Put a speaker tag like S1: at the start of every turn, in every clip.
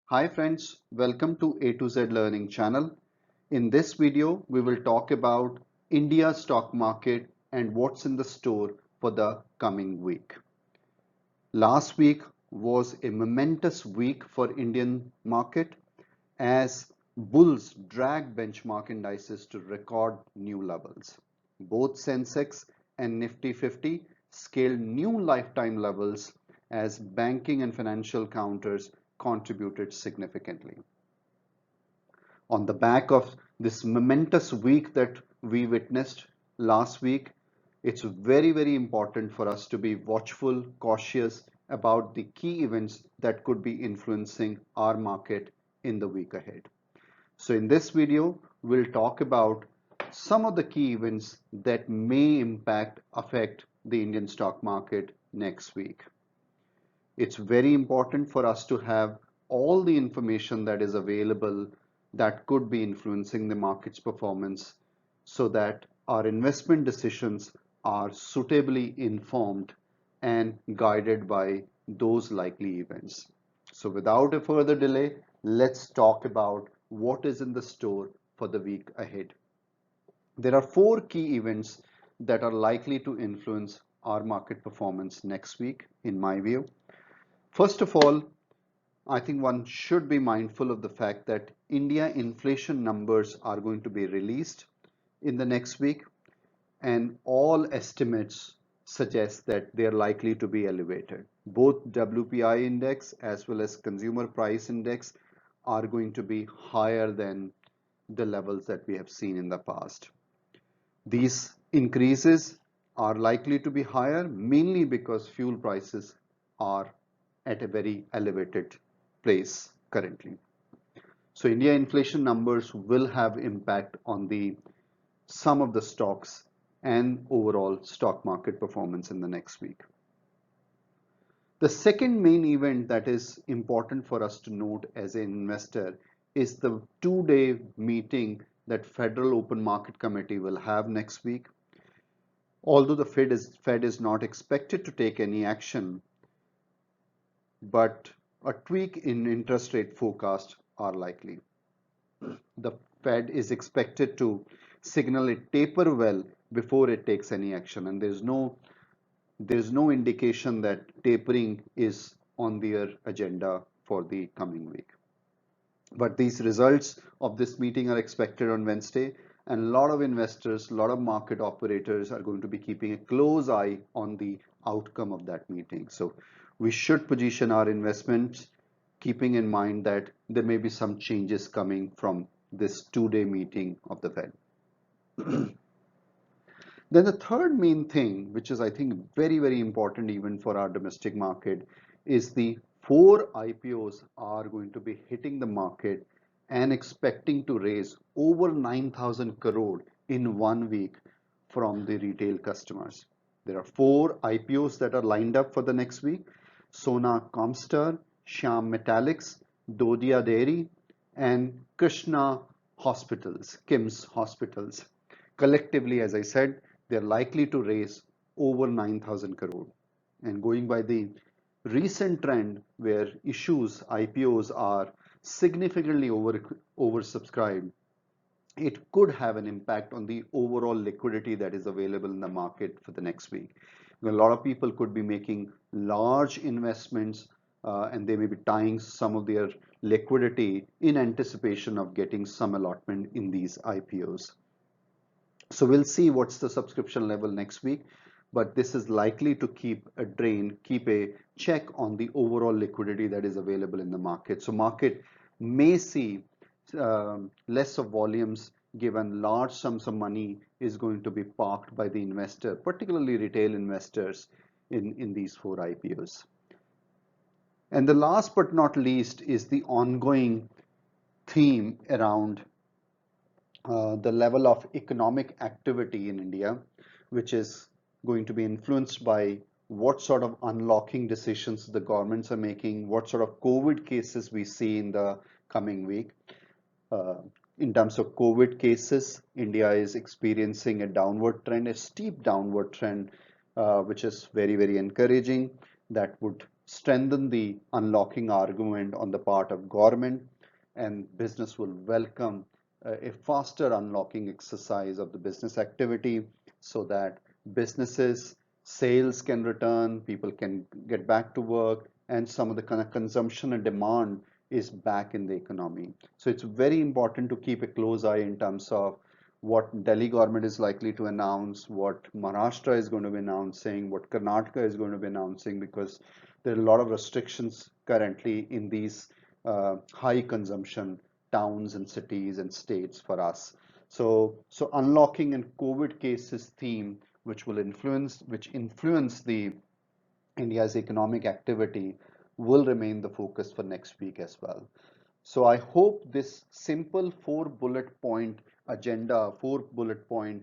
S1: Hi friends, welcome to A to Z Learning channel. In this video, we will talk about India's stock market and what's in the store for the coming week. Last week was a momentous week for Indian market as bulls dragged benchmark indices to record new levels. Both Sensex and Nifty 50 scaled new lifetime levels as banking and financial counters contributed significantly. On the back of this momentous week that we witnessed last week, it's very important for us to be watchful, cautious about the key events that could be influencing our market in the week ahead. So in this video, we'll talk about some of the key events that may affect the Indian stock market next week. It's very important for us to have all the information that is available that could be influencing the market's performance so that our investment decisions are suitably informed and guided by those likely events. So without a further delay, let's talk about what is in the store for the week ahead. There are four key events that are likely to influence our market performance next week, in my view. First of all, I think one should be mindful of the fact that India inflation numbers are going to be released in the next week, and all estimates suggest that they are likely to be elevated. Both WPI index as well as consumer price index are going to be higher than the levels that we have seen in the past. These increases are likely to be higher mainly because fuel prices are at a very elevated place currently. So India inflation numbers will have impact on the some of the stocks and overall stock market performance in the next week. The second main event that is important for us to note as an investor is the two-day meeting that Federal Open Market Committee will have next week. Although the Fed is not expected to take any action, but a tweak in interest rate forecast are likely. The Fed is expected to signal a taper well before it takes any action, and there's no indication that tapering is on their agenda for the coming week. But these results of this meeting are expected on Wednesday, and a lot of investors, a lot of market operators are going to be keeping a close eye on the outcome of that meeting. So we should position our investments keeping in mind that there may be some changes coming from this two-day meeting of the Fed. Then the third main thing, which is I think very important even for our domestic market, is the four IPOs are going to be hitting the market and expecting to raise over 9,000 crore in 1 week from the retail customers. There are four IPOs that are lined up for the next week: Sona Comstar, Shyam Metallics, Dodia Dairy, and Krishna Hospitals, KIMS Hospitals. Collectively, as I said, they're likely to raise over 9,000 crore. And going by the recent trend where issues, IPOs are significantly oversubscribed, it could have an impact on the overall liquidity that is available in the market for the next week. A lot of people could be making large investments and they may be tying some of their liquidity in anticipation of getting some allotment in these IPOs. So we'll see what's the subscription level next week, but this is likely to keep a check on the overall liquidity that is available in the market. So market may see less of volumes given large sums of money is going to be parked by the investor, particularly retail investors in these four IPOs. And the last but not least is the ongoing theme around the level of economic activity in India, which is going to be influenced by what sort of unlocking decisions the governments are making, what sort of COVID cases we see in the coming week. In terms of COVID cases, India is experiencing a downward trend, a steep downward trend, which is very encouraging. That would strengthen the unlocking argument on the part of government, and business will welcome a faster unlocking exercise of the business activity so that businesses sales can return, people can get back to work, and some of the kind of consumption and demand is back in the economy. So it's very important to keep a close eye in terms of what Delhi government is likely to announce, what Maharashtra is going to be announcing, what Karnataka is going to be announcing, because there are a lot of restrictions currently in these high consumption towns and cities and states for us. So unlocking and COVID cases theme, which influence the India's economic activity, will remain the focus for next week as well. So I hope this simple four bullet point agenda, four bullet point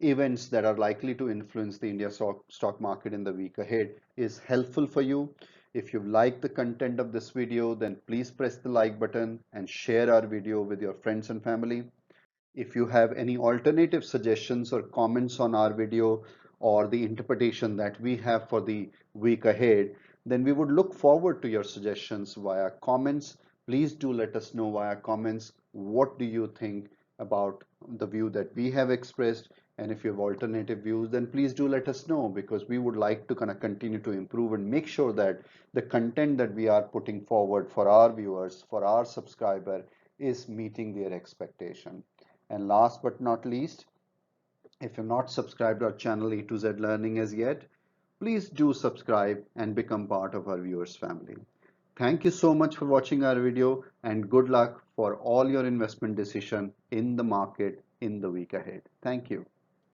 S1: events that are likely to influence the India stock market in the week ahead is helpful for you. If you like the content of this video, then please press the like button and share our video with your friends and family. If you have any alternative suggestions or comments on our video or the interpretation that we have for the week ahead, then we would look forward to your suggestions via comments. Please do let us know via comments what do you think about the view that we have expressed, and if you have alternative views, then please do let us know, because we would like to kind of continue to improve and make sure that the content that we are putting forward for our viewers, for our subscriber, is meeting their expectation. And last but not least, if you're not subscribed to our channel A to Z Learning as yet, please do subscribe and become part of our viewers family. Thank you so much for watching our video, and good luck for all your investment decision in the market in the week ahead. Thank you.